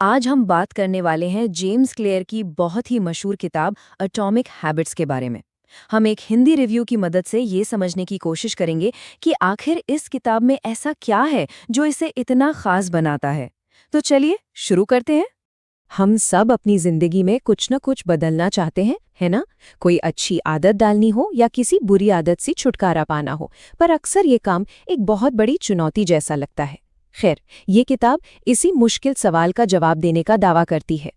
आज हम बात करने वाले हैं जेम्स क्लियर की बहुत ही मशहूर किताब एटॉमिक हैबिट्स के बारे में। हम एक हिंदी रिव्यू की मदद से ये समझने की कोशिश करेंगे कि आखिर इस किताब में ऐसा क्या है जो इसे इतना खास बनाता है। तो चलिए शुरू करते हैं। हम सब अपनी जिंदगी में कुछ न कुछ बदलना चाहते हैं, है ना? कोई अच्छी आदत डालनी हो या किसी बुरी आदत से छुटकारा पाना हो, पर अक्सर ये काम एक बहुत बड़ी चुनौती जैसा लगता है। खैर, ये किताब इसी मुश्किल सवाल का जवाब देने का दावा करती है।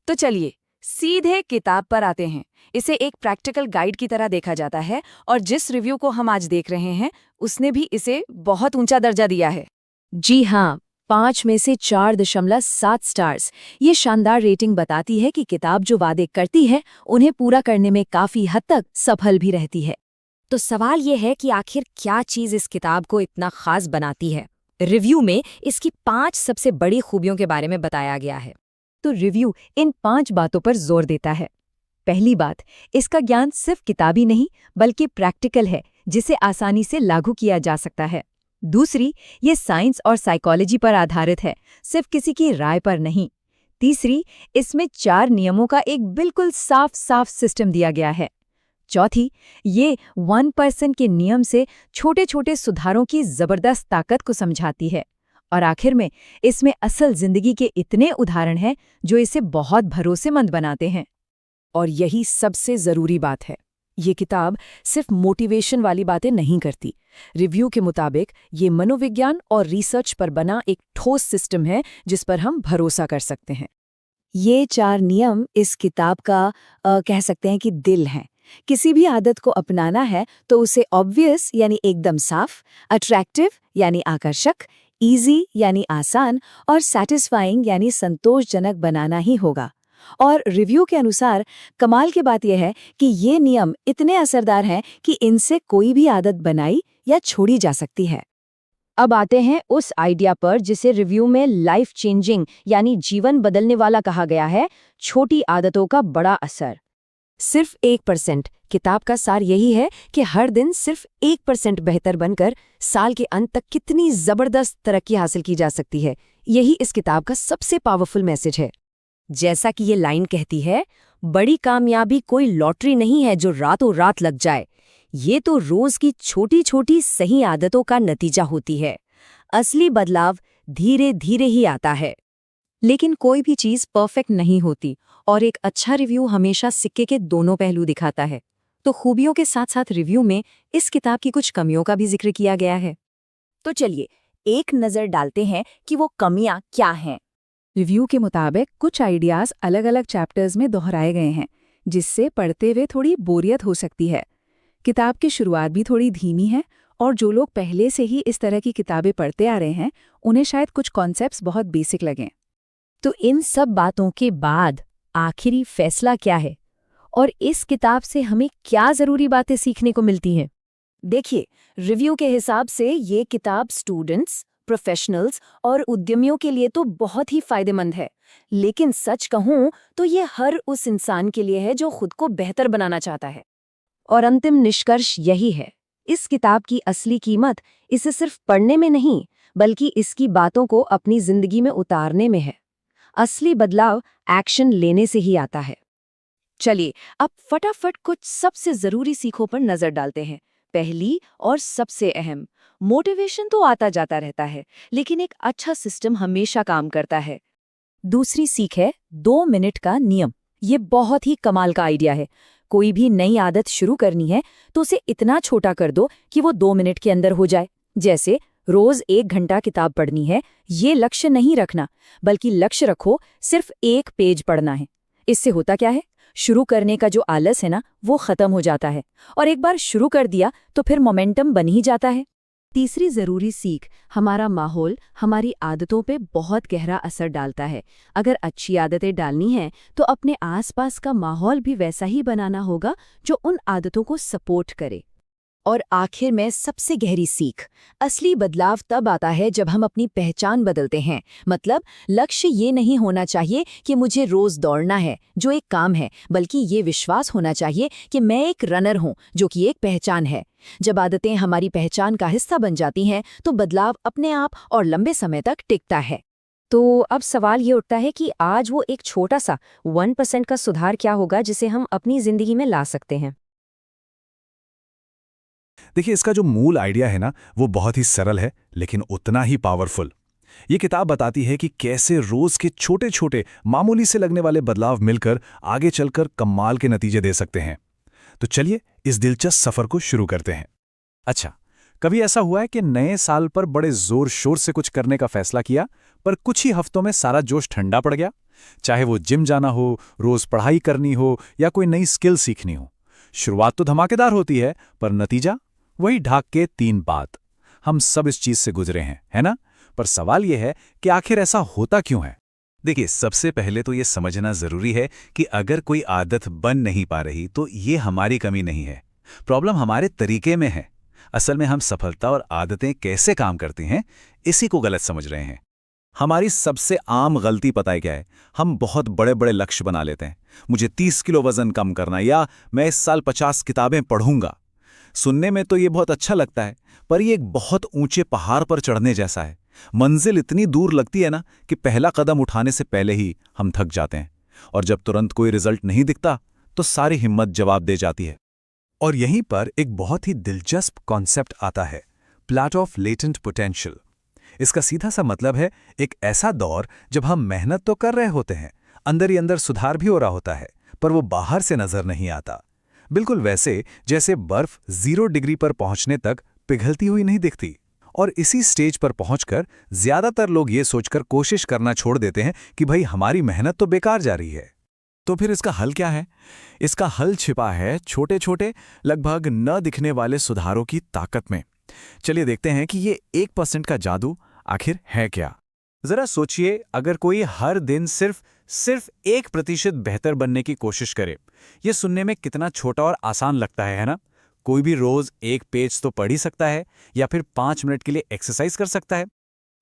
तो चलिए सीधे किताब पर आते हैं। इसे एक प्रैक्टिकल गाइड की तरह देखा जाता है और जिस रिव्यू को हम आज देख रहे हैं उसने भी इसे बहुत ऊंचा दर्जा दिया है। जी हाँ, 5 में से 4.7 स्टार्स। ये शानदार रेटिंग बताती है कि किताब जो वादे करती है उन्हें पूरा करने में काफी हद तक सफल भी रहती है। तो सवाल ये है कि आखिर क्या चीज़ इस किताब को इतना खास बनाती है। रिव्यू में इसकी 5 सबसे बड़ी खूबियों के बारे में बताया गया है। तो रिव्यू इन 5 बातों पर जोर देता है। पहली बात, इसका ज्ञान सिर्फ किताबी नहीं बल्कि प्रैक्टिकल है, जिसे आसानी से लागू किया जा सकता है। दूसरी, ये साइंस और साइकोलॉजी पर आधारित है, सिर्फ किसी की राय पर नहीं। तीसरी, इसमें 4 नियमों का एक बिल्कुल साफ साफ सिस्टम दिया गया है। चौथी, ये 1% के नियम से छोटे छोटे सुधारों की जबरदस्त ताकत को समझाती है। और आखिर में इसमें असल जिंदगी के इतने उदाहरण हैं जो इसे बहुत भरोसेमंद बनाते हैं। और यही सबसे ज़रूरी बात है, ये किताब सिर्फ मोटिवेशन वाली बातें नहीं करती। रिव्यू के मुताबिक ये मनोविज्ञान और रिसर्च पर बना एक ठोस सिस्टम है जिस पर हम भरोसा कर सकते हैं। ये 4 नियम इस किताब का कह सकते हैं कि दिल हैं। किसी भी आदत को अपनाना है तो उसे ऑब्वियस यानी एकदम साफ, अट्रैक्टिव यानी आकर्षक, इजी यानी आसान और सैटिस्फाइंग यानी संतोषजनक बनाना ही होगा। और रिव्यू के अनुसार कमाल की बात यह है कि ये नियम इतने असरदार हैं कि इनसे कोई भी आदत बनाई या छोड़ी जा सकती है। अब आते हैं उस आइडिया पर जिसे रिव्यू में लाइफ चेंजिंग यानी जीवन बदलने वाला कहा गया है, छोटी आदतों का बड़ा असर। सिर्फ 1%। किताब का सार यही है कि हर दिन सिर्फ 1% बेहतर बनकर साल के अंत तक कितनी जबरदस्त तरक्की हासिल की जा सकती है। यही इस किताब का सबसे पावरफुल मैसेज है। जैसा कि ये लाइन कहती है, बड़ी कामयाबी कोई लॉटरी नहीं है जो रातों रात लग जाए। ये तो रोज की छोटी छोटी सही आदतों का नतीजा होती है। असली बदलाव धीरे धीरे ही आता है। लेकिन कोई भी चीज़ परफेक्ट नहीं होती और एक अच्छा रिव्यू हमेशा सिक्के के दोनों पहलू दिखाता है। तो खूबियों के साथ साथ रिव्यू में इस किताब की कुछ कमियों का भी जिक्र किया गया है। तो चलिए एक नज़र डालते हैं कि वो कमियां क्या हैं। रिव्यू के मुताबिक कुछ आइडियाज़ अलग अलग चैप्टर्स में दोहराए गए हैं, जिससे पढ़ते हुए थोड़ी बोरियत हो सकती है। किताब की शुरुआत भी थोड़ी धीमी है और जो लोग पहले से ही इस तरह की किताबें पढ़ते आ रहे हैं उन्हें शायद कुछ कॉन्सेप्ट्स बहुत बेसिक लगें। तो इन सब बातों के बाद आखिरी फैसला क्या है और इस किताब से हमें क्या ज़रूरी बातें सीखने को मिलती हैं? देखिए, रिव्यू के हिसाब से ये किताब स्टूडेंट्स, प्रोफेशनल्स और उद्यमियों के लिए तो बहुत ही फायदेमंद है। लेकिन सच कहूं तो ये हर उस इंसान के लिए है जो खुद को बेहतर बनाना चाहता है। और अंतिम निष्कर्ष यही है, इस किताब की असली कीमत इसे सिर्फ पढ़ने में नहीं बल्कि इसकी बातों को अपनी जिंदगी में उतारने में है। असली बदलाव एक्शन लेने से ही आता है। चलिए अब फटाफट कुछ सबसे जरूरी सीखों पर नजर डालते हैं। पहली और सबसे अहम, मोटिवेशन तो आता जाता रहता है लेकिन एक अच्छा सिस्टम हमेशा काम करता है। दूसरी सीख है 2 मिनट का नियम। ये बहुत ही कमाल का आइडिया है। कोई भी नई आदत शुरू करनी है तो उसे इतना छोटा कर दो कि वो 2 मिनट के अंदर हो जाए। जैसे रोज 1 घंटा किताब पढ़नी है, ये लक्ष्य नहीं रखना बल्कि लक्ष्य रखो सिर्फ 1 पेज पढ़ना है। इससे होता क्या है, शुरू करने का जो आलस है ना वो खत्म हो जाता है और एक बार शुरू कर दिया तो फिर मोमेंटम बन ही जाता है। तीसरी जरूरी सीख, हमारा माहौल हमारी आदतों पे बहुत गहरा असर डालता है। अगर अच्छी आदतें डालनी हैं तो अपने आसपास का माहौल भी वैसा ही बनाना होगा जो उन आदतों को सपोर्ट करे। और आखिर में सबसे गहरी सीख, असली बदलाव तब आता है जब हम अपनी पहचान बदलते हैं। मतलब लक्ष्य ये नहीं होना चाहिए कि मुझे रोज दौड़ना है जो एक काम है, बल्कि ये विश्वास होना चाहिए कि मैं एक रनर हूँ जो कि एक पहचान है। जब आदतें हमारी पहचान का हिस्सा बन जाती हैं तो बदलाव अपने आप और लंबे समय तक टिकता है। तो अब सवाल ये उठता है कि आज वो एक छोटा सा 1% का सुधार क्या होगा जिसे हम अपनी जिंदगी में ला सकते हैं। देखिए, इसका जो मूल आइडिया है ना, वो बहुत ही सरल है लेकिन उतना ही पावरफुल। ये किताब बताती है कि कैसे रोज के छोटे छोटे मामूली से लगने वाले बदलाव मिलकर आगे चलकर कमाल के नतीजे दे सकते हैं। तो चलिए इस दिलचस्प सफर को शुरू करते हैं। अच्छा, कभी ऐसा हुआ है कि नए साल पर बड़े जोर शोर से कुछ करने का फैसला किया, पर कुछ ही हफ्तों में सारा जोश ठंडा पड़ गया? चाहे वो जिम जाना हो, रोज पढ़ाई करनी हो या कोई नई स्किल सीखनी हो। शुरुआत तो धमाकेदार होती है, पर नतीजा वही ढाक के 3 बात। हम सब इस चीज से गुजरे हैं, है ना? पर सवाल यह है कि आखिर ऐसा होता क्यों है? देखिए, सबसे पहले तो ये समझना जरूरी है कि अगर कोई आदत बन नहीं पा रही तो ये हमारी कमी नहीं है। प्रॉब्लम हमारे तरीके में है। असल में हम सफलता और आदतें कैसे काम करती हैं, इसी को गलत समझ रहे हैं। हमारी सबसे आम गलती पता है क्या है? हम बहुत बड़े बड़े लक्ष्य बना लेते हैं। मुझे 30 किलो वजन कम करना, या मैं इस साल 50 किताबें पढ़ूंगा। सुनने में तो ये बहुत अच्छा लगता है, पर ये एक बहुत ऊंचे पहाड़ पर चढ़ने जैसा है। मंजिल इतनी दूर लगती है ना कि पहला कदम उठाने से पहले ही हम थक जाते हैं, और जब तुरंत कोई रिजल्ट नहीं दिखता तो सारी हिम्मत जवाब दे जाती है। और यहीं पर एक बहुत ही दिलचस्प कॉन्सेप्ट आता है, प्लेटो ऑफ लेटेंट पोटेंशियल। इसका सीधा सा मतलब है एक ऐसा दौर जब हम मेहनत तो कर रहे होते हैं, अंदर ही अंदर सुधार भी हो रहा होता है, पर वो बाहर से नजर नहीं आता। बिल्कुल वैसे जैसे बर्फ 0 डिग्री पर पहुंचने तक पिघलती हुई नहीं दिखती। और इसी स्टेज पर पहुंचकर ज्यादातर लोग ये सोचकर कोशिश करना छोड़ देते हैं कि भाई हमारी मेहनत तो बेकार जा रही है। तो फिर इसका हल क्या है? इसका हल छिपा है छोटे छोटे, लगभग न दिखने वाले सुधारों की ताकत में। चलिए देखते हैं कि ये 1% का जादू आखिर है क्या। जरा सोचिए, अगर कोई हर दिन सिर्फ 1% बेहतर बनने की कोशिश करे। ये सुनने में कितना छोटा और आसान लगता है ना? कोई भी रोज 1 पेज तो पढ़ ही सकता है, या फिर 5 मिनट के लिए एक्सरसाइज कर सकता है।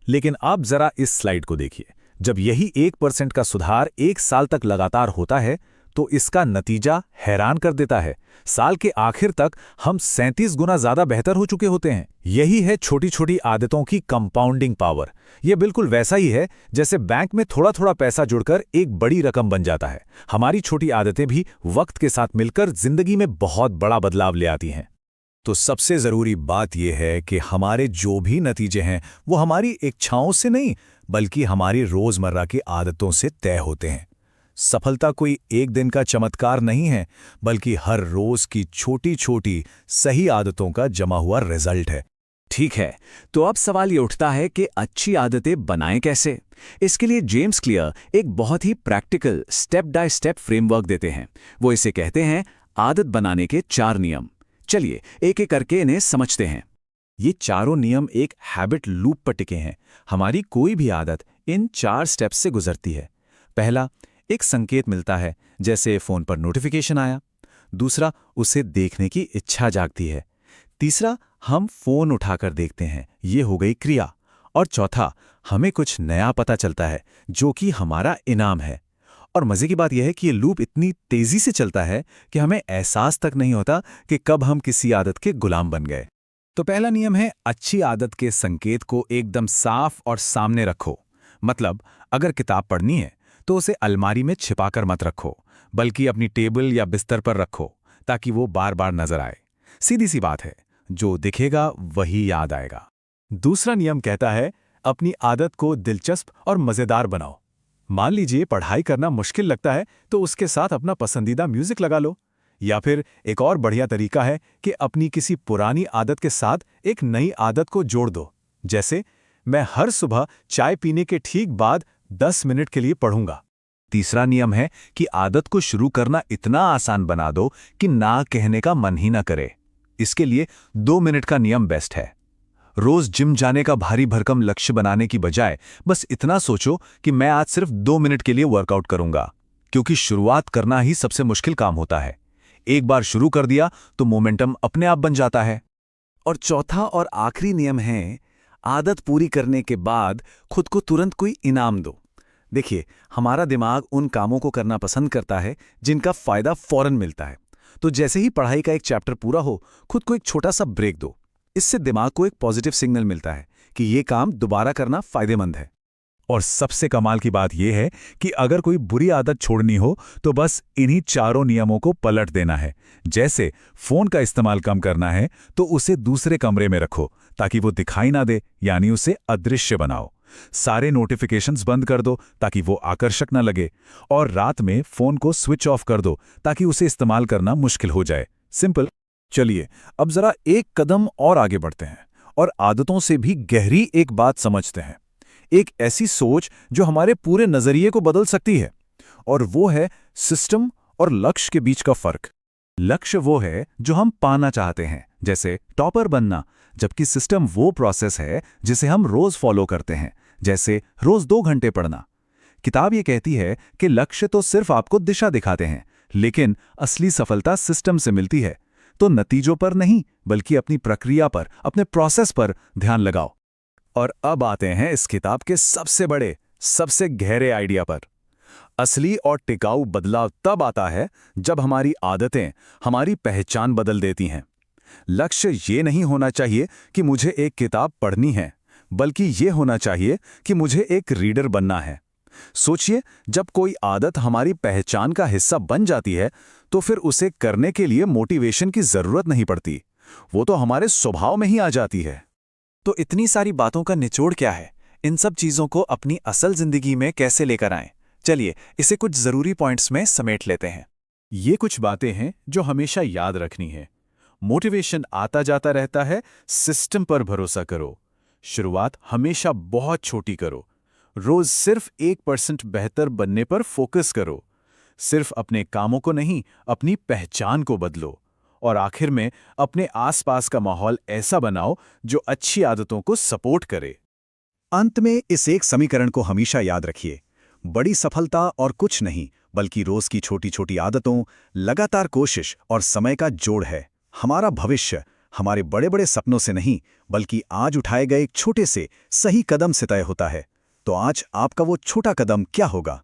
लेकिन आप जरा इस स्लाइड को देखिए। जब यही 1% का सुधार 1 साल तक लगातार होता है तो इसका नतीजा हैरान कर देता है। साल के आखिर तक हम 37 गुना ज्यादा बेहतर हो चुके होते हैं। यही है छोटी छोटी आदतों की कंपाउंडिंग पावर। यह बिल्कुल वैसा ही है जैसे बैंक में थोड़ा थोड़ा पैसा जुड़कर एक बड़ी रकम बन जाता है। हमारी छोटी आदतें भी वक्त के साथ मिलकर जिंदगी में बहुत बड़ा बदलाव ले आती हैं। तो सबसे जरूरी बात यह है कि हमारे जो भी नतीजे हैं वो हमारी इच्छाओं से नहीं, बल्कि हमारी रोजमर्रा की आदतों से तय होते हैं। सफलता कोई एक दिन का चमत्कार नहीं है, बल्कि हर रोज की छोटी छोटी सही आदतों का जमा हुआ रिजल्ट है। ठीक है, तो अब सवाल ये उठता है कि अच्छी आदतें बनाएं कैसे? इसके लिए जेम्स क्लियर एक बहुत ही practical step by step framework देते हैं। वो इसे कहते हैं आदत बनाने के 4 नियम। चलिए एक एक करके इन्हें समझते हैं। ये चारों नियम एक हैबिट लूप पर टिके हैं। हमारी कोई भी आदत इन 4 स्टेप्स से गुजरती है। पहला, एक संकेत मिलता है, जैसे फोन पर नोटिफिकेशन आया। दूसरा, उसे देखने की इच्छा जागती है। तीसरा, हम फोन उठाकर देखते हैं, ये हो गई क्रिया। और चौथा, हमें कुछ नया पता चलता है जो कि हमारा इनाम है। और मजे की बात यह है कि ये लूप इतनी तेजी से चलता है कि हमें एहसास तक नहीं होता कि कब हम किसी आदत के गुलाम बन गए। तो पहला नियम है, अच्छी आदत के संकेत को एकदम साफ और सामने रखो। मतलब अगर किताब पढ़नी है तो उसे अलमारी में छिपाकर मत रखो, बल्कि अपनी टेबल या बिस्तर पर रखो, ताकि वो बार बार नजर आए। सीधी सी बात है, जो दिखेगा वही याद आएगा। दूसरा नियम कहता है, अपनी आदत को दिलचस्प और मजेदार बनाओ। मान लीजिए पढ़ाई करना मुश्किल लगता है तो उसके साथ अपना पसंदीदा म्यूजिक लगा लो। या फिर एक और बढ़िया तरीका है कि अपनी किसी पुरानी आदत के साथ एक नई आदत को जोड़ दो। जैसे, मैं हर सुबह चाय पीने के ठीक बाद 10 मिनट के लिए पढ़ूंगा। तीसरा नियम है कि आदत को शुरू करना इतना आसान बना दो कि ना कहने का मन ही ना करे। इसके लिए 2 मिनट का नियम बेस्ट है। रोज जिम जाने का भारी भरकम लक्ष्य बनाने की बजाय बस इतना सोचो कि मैं आज सिर्फ 2 मिनट के लिए वर्कआउट करूंगा, क्योंकि शुरुआत करना ही सबसे मुश्किल काम होता है। एक बार शुरू कर दिया तो मोमेंटम अपने आप बन जाता है। और चौथा और आखिरी नियम है, आदत पूरी करने के बाद खुद को तुरंत कोई इनाम दो। देखिए, हमारा दिमाग उन कामों को करना पसंद करता है जिनका फायदा फौरन मिलता है। तो जैसे ही पढ़ाई का एक चैप्टर पूरा हो, खुद को एक छोटा सा ब्रेक दो। इससे दिमाग को एक पॉजिटिव सिग्नल मिलता है कि ये काम दोबारा करना फायदेमंद है। और सबसे कमाल की बात यह है कि अगर कोई बुरी आदत छोड़नी हो तो बस इन्हीं चारों नियमों को पलट देना है। जैसे फोन का इस्तेमाल कम करना है तो उसे दूसरे कमरे में रखो ताकि वो दिखाई ना दे, यानी उसे अदृश्य बनाओ। सारे नोटिफिकेशंस बंद कर दो ताकि वो आकर्षक ना लगे, और रात में फोन को स्विच ऑफ कर दो ताकि उसे इस्तेमाल करना मुश्किल हो जाए। सिंपल। चलिए अब जरा एक कदम और आगे बढ़ते हैं और आदतों से भी गहरी एक बात समझते हैं, एक ऐसी सोच जो हमारे पूरे नजरिए को बदल सकती है, और वो है सिस्टम और लक्ष्य के बीच का फर्क। लक्ष्य वो है जो हम पाना चाहते हैं, जैसे टॉपर बनना, जबकि सिस्टम वो प्रोसेस है जिसे हम रोज फॉलो करते हैं, जैसे रोज 2 घंटे पढ़ना। किताब ये कहती है कि लक्ष्य तो सिर्फ आपको दिशा दिखाते हैं, लेकिन असली सफलता सिस्टम से मिलती है। तो नतीजों पर नहीं, बल्कि अपनी प्रक्रिया पर, अपने प्रोसेस पर ध्यान लगाओ। और अब आते हैं इस किताब के सबसे बड़े, सबसे गहरे आइडिया पर। असली और टिकाऊ बदलाव तब आता है जब हमारी आदतें हमारी पहचान बदल देती हैं। लक्ष्य ये नहीं होना चाहिए कि मुझे एक किताब पढ़नी है, बल्कि ये होना चाहिए कि मुझे एक रीडर बनना है। सोचिए, जब कोई आदत हमारी पहचान का हिस्सा बन जाती है तो फिर उसे करने के लिए मोटिवेशन की जरूरत नहीं पड़ती, वो तो हमारे स्वभाव में ही आ जाती है। तो इतनी सारी बातों का निचोड़ क्या है? इन सब चीज़ों को अपनी असल जिंदगी में कैसे लेकर आएं? चलिए इसे कुछ ज़रूरी पॉइंट्स में समेट लेते हैं। ये कुछ बातें हैं जो हमेशा याद रखनी है। मोटिवेशन आता जाता रहता है, सिस्टम पर भरोसा करो। शुरुआत हमेशा बहुत छोटी करो। रोज सिर्फ 1% बेहतर बनने पर फोकस करो। सिर्फ अपने कामों को नहीं, अपनी पहचान को बदलो। और आखिर में अपने आसपास का माहौल ऐसा बनाओ जो अच्छी आदतों को सपोर्ट करे। अंत में इस एक समीकरण को हमेशा याद रखिए, बड़ी सफलता और कुछ नहीं, बल्कि रोज की छोटी छोटी आदतों, लगातार कोशिश और समय का जोड़ है। हमारा भविष्य हमारे बड़े बड़े सपनों से नहीं, बल्कि आज उठाए गए एक छोटे से सही कदम से तय होता है। तो आज आपका वो छोटा कदम क्या होगा?